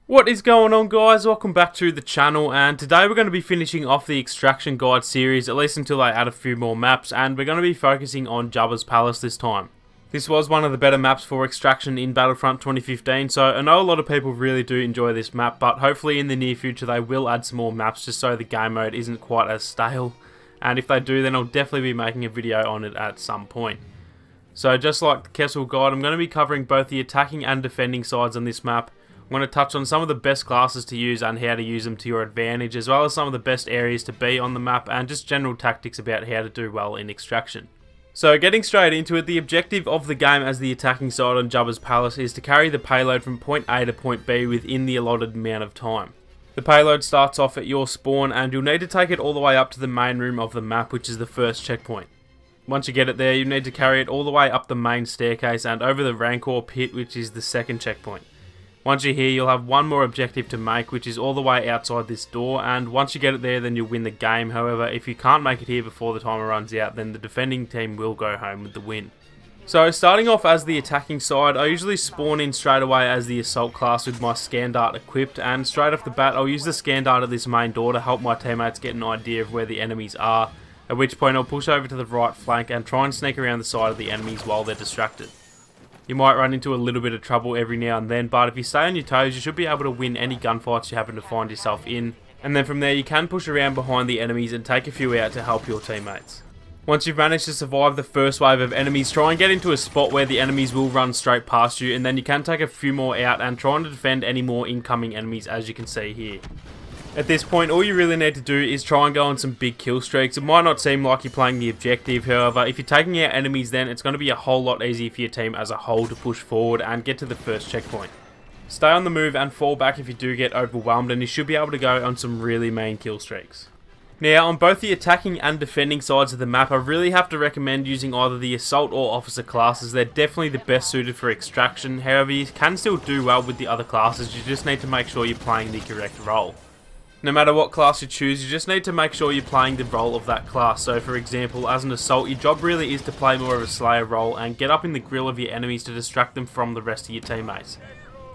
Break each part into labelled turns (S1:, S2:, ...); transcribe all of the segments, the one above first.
S1: What is going on, guys? Welcome back to the channel, and today we're going to be finishing off the extraction guide series, at least until I add a few more maps, and we're going to be focusing on Jabbas Palace this time. This was one of the better maps for extraction in Battlefront 2015, so I know a lot of people really do enjoy this map, but hopefully in the near future they will add some more maps just so the game mode isn't quite as stale, and if they do then I'll definitely be making a video on it at some point. So just like the Kessel guide, I'm going to be covering both the attacking and defending sides on this map. I'm going to touch on some of the best classes to use and how to use them to your advantage, as well as some of the best areas to be on the map and just general tactics about how to do well in extraction. So getting straight into it, the objective of the game as the attacking side on Jabbas Palace is to carry the payload from point A to point B within the allotted amount of time. The payload starts off at your spawn and you'll need to take it all the way up to the main room of the map, which is the first checkpoint. Once you get it there, you need to carry it all the way up the main staircase and over the Rancor pit, which is the second checkpoint. Once you're here, you'll have one more objective to make, which is all the way outside this door, and once you get it there, then you'll win the game. However, if you can't make it here before the timer runs out, then the defending team will go home with the win. So, starting off as the attacking side, I usually spawn in straight away as the assault class with my scan dart equipped, and straight off the bat, I'll use the scan dart at this main door to help my teammates get an idea of where the enemies are, at which point I'll push over to the right flank and try and sneak around the side of the enemies while they're distracted. You might run into a little bit of trouble every now and then, but if you stay on your toes, you should be able to win any gunfights you happen to find yourself in, and then from there you can push around behind the enemies and take a few out to help your teammates. Once you've managed to survive the first wave of enemies, try and get into a spot where the enemies will run straight past you, and then you can take a few more out and try and defend any more incoming enemies, as you can see here. At this point, all you really need to do is try and go on some big kill streaks. It might not seem like you're playing the objective, however, if you're taking out enemies, then it's going to be a whole lot easier for your team as a whole to push forward and get to the first checkpoint. Stay on the move and fall back if you do get overwhelmed, and you should be able to go on some really mean kill streaks. Now, on both the attacking and defending sides of the map, I really have to recommend using either the assault or officer classes. They're definitely the best suited for extraction. However, you can still do well with the other classes, you just need to make sure you're playing the correct role. No matter what class you choose, you just need to make sure you're playing the role of that class. So for example, as an assault, your job really is to play more of a slayer role and get up in the grill of your enemies to distract them from the rest of your teammates.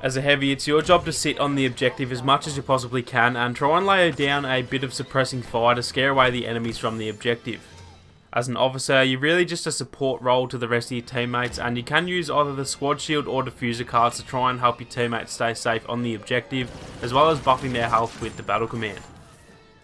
S1: As a heavy, it's your job to sit on the objective as much as you possibly can and try and lay down a bit of suppressing fire to scare away the enemies from the objective. As an officer, you're really just a support role to the rest of your teammates, and you can use either the squad shield or diffuser cards to try and help your teammates stay safe on the objective, as well as buffing their health with the battle command.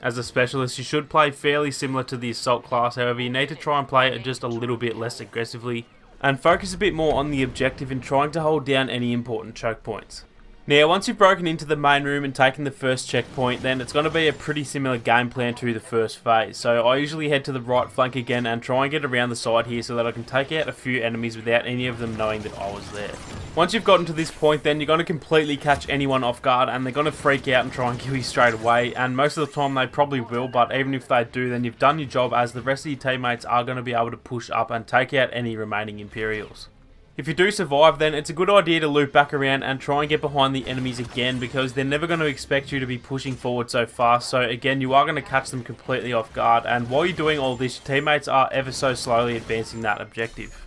S1: As a specialist, you should play fairly similar to the assault class, however you need to try and play it just a little bit less aggressively, and focus a bit more on the objective in trying to hold down any important choke points. Now, once you've broken into the main room and taken the first checkpoint, then it's going to be a pretty similar game plan to the first phase. So I usually head to the right flank again and try and get around the side here so that I can take out a few enemies without any of them knowing that I was there. Once you've gotten to this point, then you're going to completely catch anyone off guard and they're going to freak out and try and kill you straight away, and most of the time they probably will, but even if they do, then you've done your job, as the rest of your teammates are going to be able to push up and take out any remaining Imperials. If you do survive, then it's a good idea to loop back around and try and get behind the enemies again, because they're never going to expect you to be pushing forward so fast. So again, you are going to catch them completely off guard, and while you're doing all this, your teammates are ever so slowly advancing that objective.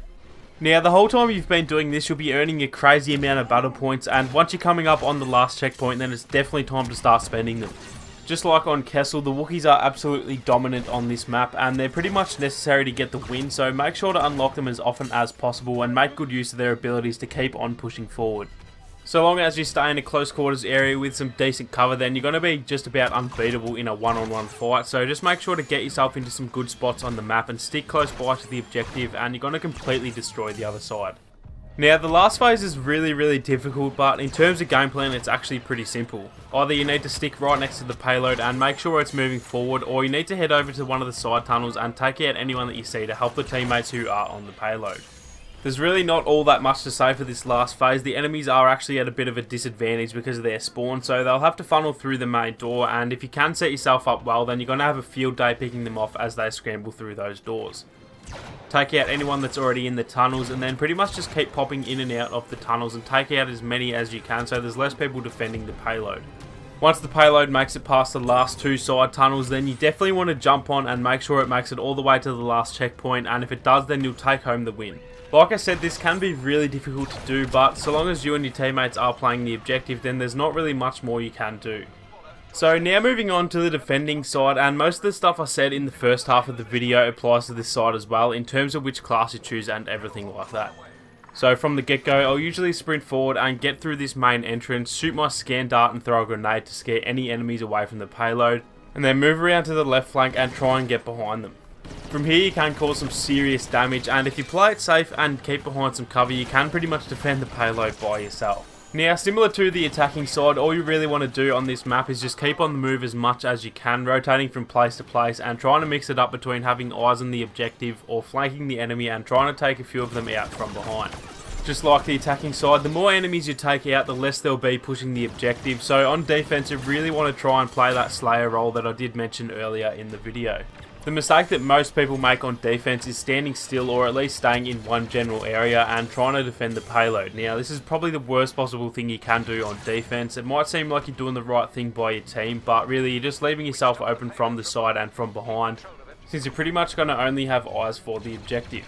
S1: Now, the whole time you've been doing this, you'll be earning a crazy amount of battle points, and once you're coming up on the last checkpoint, then it's definitely time to start spending them. Just like on Kessel, the Wookiees are absolutely dominant on this map, and they're pretty much necessary to get the win, so make sure to unlock them as often as possible and make good use of their abilities to keep on pushing forward. So long as you stay in a close quarters area with some decent cover, then you're going to be just about unbeatable in a one-on-one fight, so just make sure to get yourself into some good spots on the map and stick close by to the objective, and you're going to completely destroy the other side. Now, the last phase is really difficult, but in terms of game plan, it's actually pretty simple. Either you need to stick right next to the payload and make sure it's moving forward, or you need to head over to one of the side tunnels and take out anyone that you see to help the teammates who are on the payload. There's really not all that much to say for this last phase. The enemies are actually at a bit of a disadvantage because of their spawn, so they'll have to funnel through the main door, and if you can set yourself up well, then you're going to have a field day picking them off as they scramble through those doors. Take out anyone that's already in the tunnels, and then pretty much just keep popping in and out of the tunnels and take out as many as you can so there's less people defending the payload. Once the payload makes it past the last two side tunnels, then you definitely want to jump on and make sure it makes it all the way to the last checkpoint, and if it does, then you'll take home the win. Like I said, this can be really difficult to do, but so long as you and your teammates are playing the objective, then there's not really much more you can do. So now moving on to the defending side, and most of the stuff I said in the first half of the video applies to this side as well, in terms of which class you choose and everything like that. So from the get-go, I'll usually sprint forward and get through this main entrance, shoot my scan dart and throw a grenade to scare any enemies away from the payload, and then move around to the left flank and try and get behind them. From here you can cause some serious damage, and if you play it safe and keep behind some cover, you can pretty much defend the payload by yourself. Now, similar to the attacking side, all you really want to do on this map is just keep on the move as much as you can, rotating from place to place and trying to mix it up between having eyes on the objective or flanking the enemy and trying to take a few of them out from behind. Just like the attacking side, the more enemies you take out, the less they'll be pushing the objective, so on defense you really want to try and play that Slayer role that I did mention earlier in the video. The mistake that most people make on defense is standing still, or at least staying in one general area and trying to defend the payload. Now, this is probably the worst possible thing you can do on defense. It might seem like you're doing the right thing by your team, but really you're just leaving yourself open from the side and from behind, since you're pretty much going to only have eyes for the objective.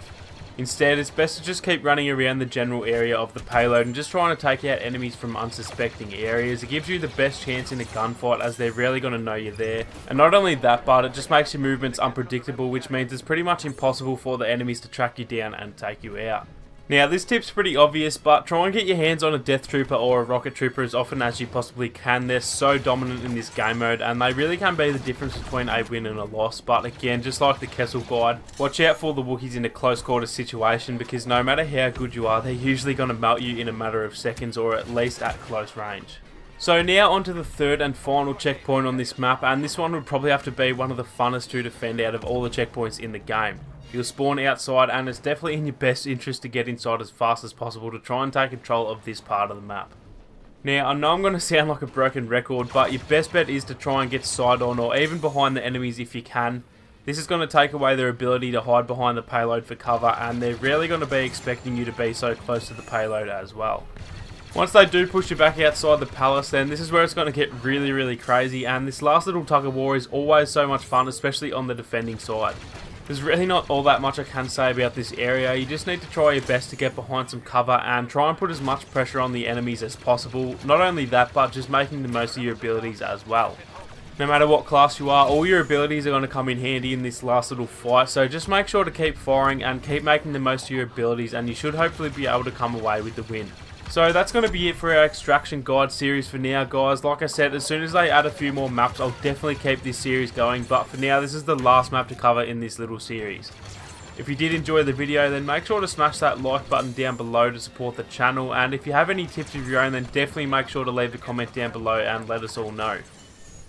S1: Instead, it's best to just keep running around the general area of the payload and just trying to take out enemies from unsuspecting areas. It gives you the best chance in a gunfight, as they're rarely going to know you're there. And not only that, but it just makes your movements unpredictable, which means it's pretty much impossible for the enemies to track you down and take you out. Now, this tip's pretty obvious, but try and get your hands on a Death Trooper or a Rocket Trooper as often as you possibly can. They're so dominant in this game mode, and they really can be the difference between a win and a loss. But again, just like the Kessel guide, watch out for the Wookiees in a close quarter situation, because no matter how good you are, they're usually going to melt you in a matter of seconds, or at least at close range. So now onto the third and final checkpoint on this map, and this one would probably have to be one of the funnest to defend out of all the checkpoints in the game. You'll spawn outside, and it's definitely in your best interest to get inside as fast as possible to try and take control of this part of the map. Now, I know I'm going to sound like a broken record, but your best bet is to try and get side on or even behind the enemies if you can. This is going to take away their ability to hide behind the payload for cover, and they're rarely going to be expecting you to be so close to the payload as well. Once they do push you back outside the palace, then this is where it's going to get really crazy, and this last little tug of war is always so much fun, especially on the defending side. There's really not all that much I can say about this area. You just need to try your best to get behind some cover and try and put as much pressure on the enemies as possible. Not only that, but just making the most of your abilities as well. No matter what class you are, all your abilities are going to come in handy in this last little fight, so just make sure to keep firing and keep making the most of your abilities, and you should hopefully be able to come away with the win. So that's going to be it for our extraction guide series for now, guys. Like I said, as soon as they add a few more maps, I'll definitely keep this series going, but for now this is the last map to cover in this little series. If you did enjoy the video, then make sure to smash that like button down below to support the channel, and if you have any tips of your own, then definitely make sure to leave a comment down below and let us all know.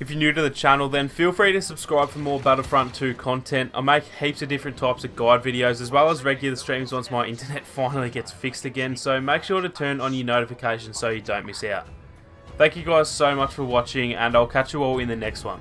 S1: If you're new to the channel, then feel free to subscribe for more Battlefront 2 content. I make heaps of different types of guide videos, as well as regular streams once my internet finally gets fixed again, so make sure to turn on your notifications so you don't miss out. Thank you guys so much for watching, and I'll catch you all in the next one.